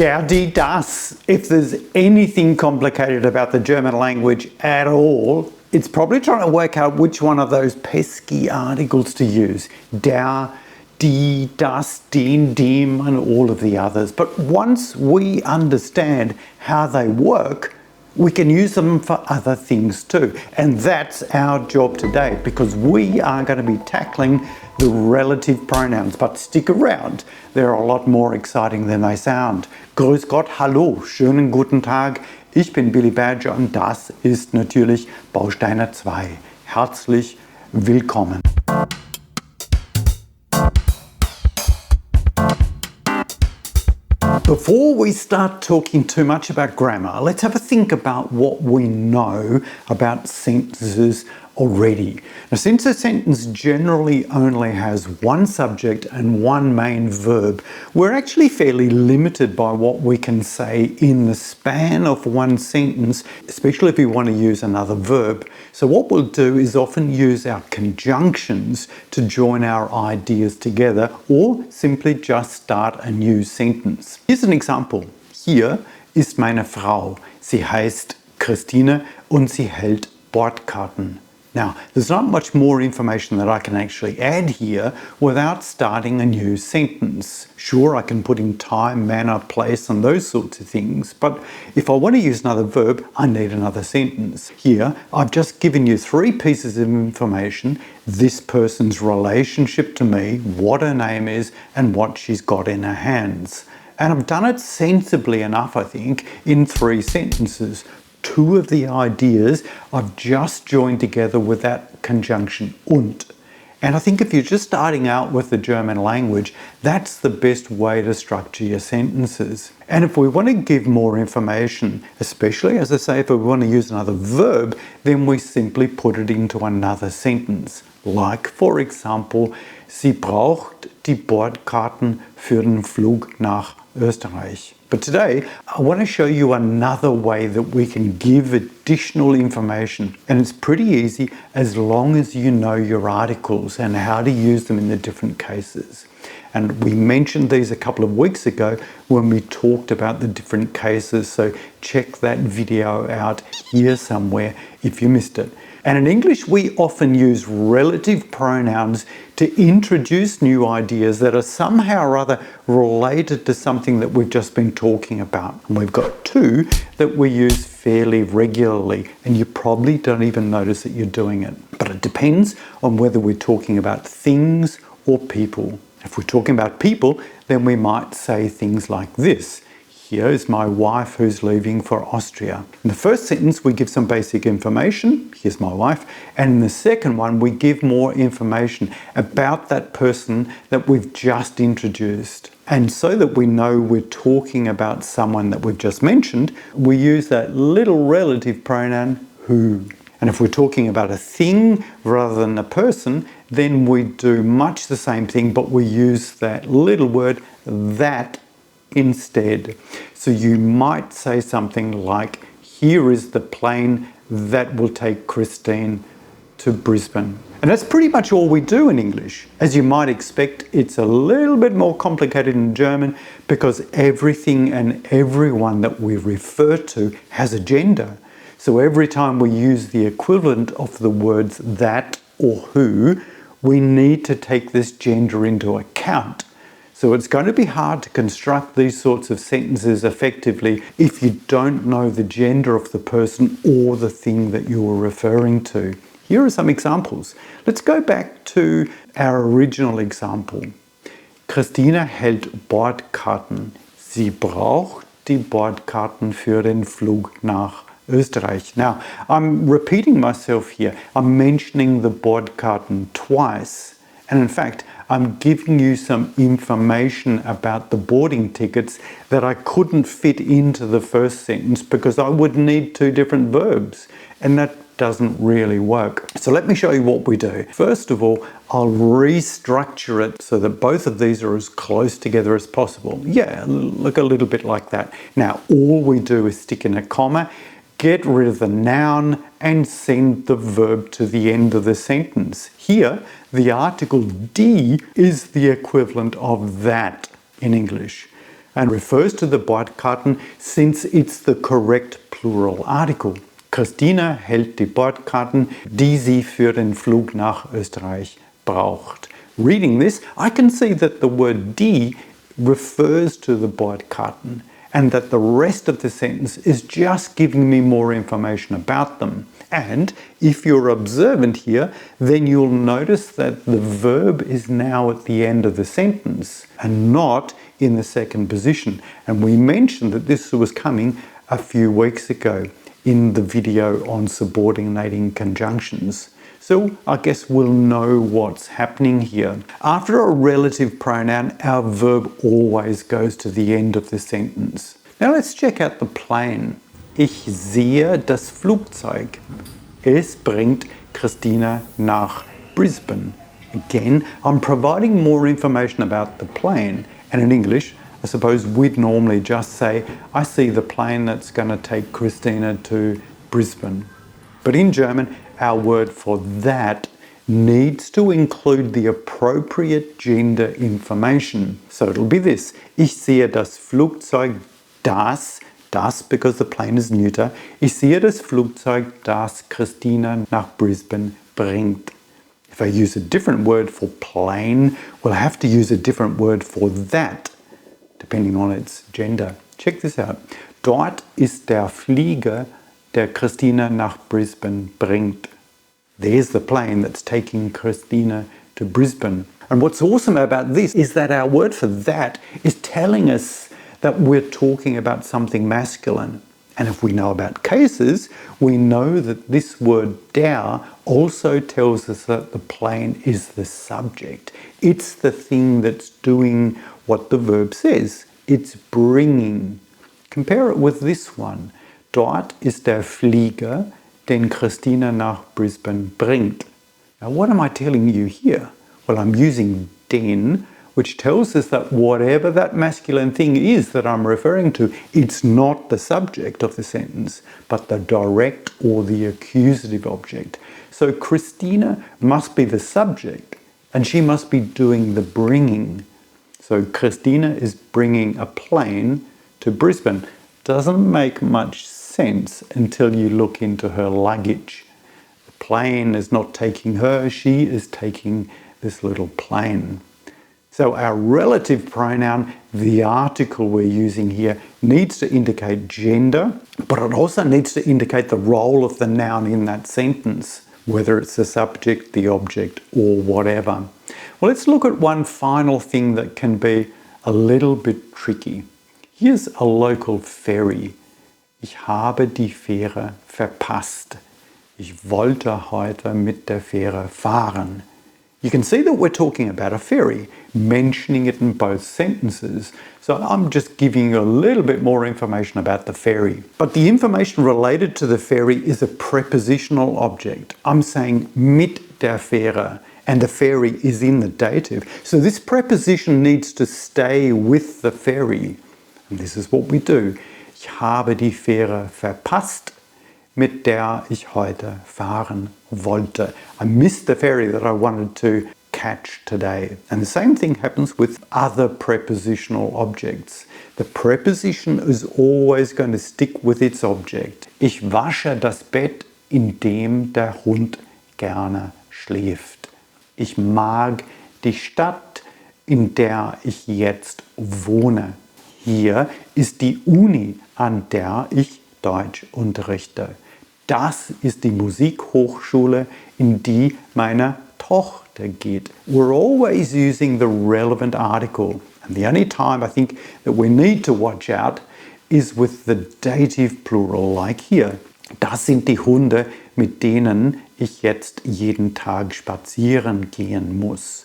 Der, die, das. If there's anything complicated about the German language at all, it's probably trying to work out which one of those pesky articles to use. Der, die, das, den, dem, and all of the others. But once we understand how they work, we can use them for other things too. And that's our job today, because we are going to be tackling the relative pronouns. But stick around, they're a lot more exciting than they sound. Grüß Gott, hallo, schönen guten Tag. Ich bin Billy Badger und das ist natürlich Bausteine 2. Herzlich willkommen. Before we start talking too much about grammar, let's have a think about what we know about sentences already. Now, since a sentence generally only has one subject and one main verb, we're actually fairly limited by what we can say in the span of one sentence, especially if we want to use another verb. So what we'll do is often use our conjunctions to join our ideas together, or simply just start a new sentence. Here's an example. Hier ist meine Frau. Sie heißt Christine und sie hält Bordkarten. Now, there's not much more information that I can actually add here without starting a new sentence. Sure, I can put in time, manner, place, and those sorts of things, but if I want to use another verb, I need another sentence. Here, I've just given you 3 pieces of information: this person's relationship to me, what her name is, and what she's got in her hands. And I've done it sensibly enough, I think, in 3 sentences. 2 of the ideas I've just joined together with that conjunction und. And I think if you're just starting out with the German language, that's the best way to structure your sentences. And if we want to give more information, especially, as I say, if we want to use another verb, then we simply put it into another sentence. Like, for example, sie braucht die Bordkarten für den Flug nach Österreich. But today, I want to show you another way that we can give additional information. And it's pretty easy as long as you know your articles and how to use them in the different cases. And we mentioned these a couple of weeks ago when we talked about the different cases, so check that video out here somewhere if you missed it. And in English, we often use relative pronouns to introduce new ideas that are somehow or other related to something that we've just been talking about. And we've got 2 that we use fairly regularly, and you probably don't even notice that you're doing it. But it depends on whether we're talking about things or people. If we're talking about people, then we might say things like this. Here is my wife who's leaving for Austria. In the first sentence, we give some basic information. Here's my wife. And in the second one, we give more information about that person that we've just introduced. And so that we know we're talking about someone that we've just mentioned, we use that little relative pronoun who. And if we're talking about a thing rather than a person, then we do much the same thing, but we use that little word that instead. So you might say something like, here is the plane that will take Christine to Brisbane. And that's pretty much all we do in English. As you might expect, it's a little bit more complicated in German because everything and everyone that we refer to has a gender. So every time we use the equivalent of the words that or who, we need to take this gender into account. So it's going to be hard to construct these sorts of sentences effectively if you don't know the gender of the person or the thing that you're referring to. Here are some examples. Let's go back to our original example. Christine hält Bordkarten. Sie braucht die Bordkarten für den Flug nach Österreich. Now, I'm repeating myself here. I'm mentioning the Bordkarten twice. And in fact, I'm giving you some information about the boarding tickets that I couldn't fit into the first sentence because I would need 2 different verbs. And that doesn't really work. So let me show you what we do. First of all, I'll restructure it so that both of these are as close together as possible. Yeah, look a little bit like that. Now, all we do is stick in a comma, get rid of the noun, and send the verb to the end of the sentence. Here, the article die is the equivalent of that in English. and refers to the Bordkarten since it's the correct plural article. Christina hält die Bordkarten, die sie für den Flug nach Österreich braucht. Reading this, I can see that the word die refers to the Bordkarten and that the rest of the sentence is just giving me more information about them. And if you're observant here, then you'll notice that the verb is now at the end of the sentence and not in the second position. And we mentioned that this was coming a few weeks ago in the video on subordinating conjunctions. So I guess we'll know what's happening here. After a relative pronoun, our verb always goes to the end of the sentence. Now let's check out the plane. Ich sehe das Flugzeug. Es bringt Christina nach Brisbane. Again, I'm providing more information about the plane. And in English, I suppose we'd normally just say, I see the plane that's going to take Christina to Brisbane. But in German, our word for that needs to include the appropriate gender information. So it'll be this. Ich sehe das Flugzeug, das because the plane is neuter. Ich sehe das Flugzeug, das Christina nach Brisbane bringt. If I use a different word for plane, we'll have to use a different word for that, depending on its gender. Check this out. Dort ist der Flieger, der Christina nach Brisbane bringt. There's the plane that's taking Christina to Brisbane. And what's awesome about this is that our word for that is telling us that we're talking about something masculine. And if we know about cases, we know that this word der also tells us that the plane is the subject. It's the thing that's doing what the verb says. It's bringing. Compare it with this one. Dort ist der Flieger, den Christina nach Brisbane bringt. Now what am I telling you here? Well, I'm using den, which tells us that whatever that masculine thing is that I'm referring to, it's not the subject of the sentence, but the direct or the accusative object. So Christina must be the subject, and she must be doing the bringing. So Christina is bringing a plane to Brisbane. Doesn't make much sense until you look into her luggage. The plane is not taking her, she is taking this little plane. So our relative pronoun, the article we're using here, needs to indicate gender, but it also needs to indicate the role of the noun in that sentence, whether it's the subject, the object, or whatever. Well, let's look at one final thing that can be a little bit tricky. Here's a local ferry. Ich habe die Fähre verpasst. Ich wollte heute mit der Fähre fahren. You can see that we're talking about a ferry, mentioning it in both sentences. So I'm just giving you a little bit more information about the ferry. But the information related to the ferry is a prepositional object. I'm saying mit der Fähre, and the ferry is in the dative. So this preposition needs to stay with the ferry. And this is what we do. Ich habe die Fähre verpasst, mit der ich heute fahren wollte. I missed the ferry that I wanted to catch today. And the same thing happens with other prepositional objects. The preposition is always going to stick with its object. Ich wasche das Bett, in dem der Hund gerne schläft. Ich mag die Stadt, in der ich jetzt wohne. Hier ist die Uni, an der ich Deutsch unterrichte. Das ist die Musikhochschule, in die meine Tochter geht. We're always using the relevant article. And the only time I think that we need to watch out is with the dative plural, like here. Das sind die Hunde, mit denen ich jetzt jeden Tag spazieren gehen muss.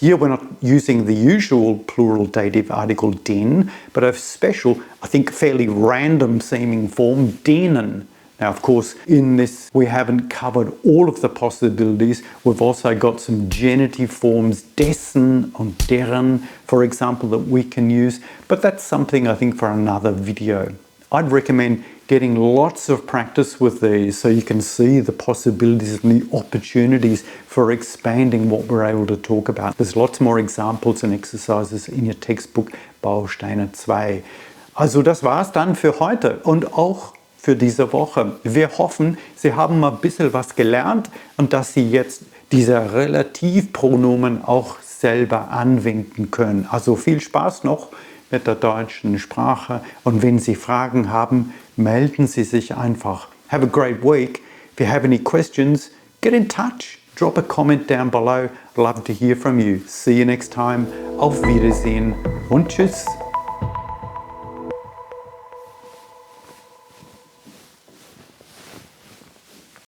Here we're not using the usual plural dative article den, but a special, I think fairly random seeming form, denen. Now, of course, in this we haven't covered all of the possibilities. We've also got some genitive forms, dessen and deren, for example, that we can use, but that's something I think for another video. I'd recommend getting lots of practice with these so you can see the possibilities and the opportunities for expanding what we're able to talk about. There's lots more examples and exercises in your textbook, Bausteine 2. Also das war's dann für heute und auch für diese Woche. Wir hoffen, Sie haben mal ein bisschen was gelernt und dass Sie jetzt diese Relativpronomen auch selber anwenden können. Also viel Spaß noch mit der deutschen Sprache und wenn Sie Fragen haben, melden Sie sich einfach. Have a great week. If you have any questions, get in touch. Drop a comment down below. Love to hear from you. See you next time. Auf Wiedersehen und tschüss.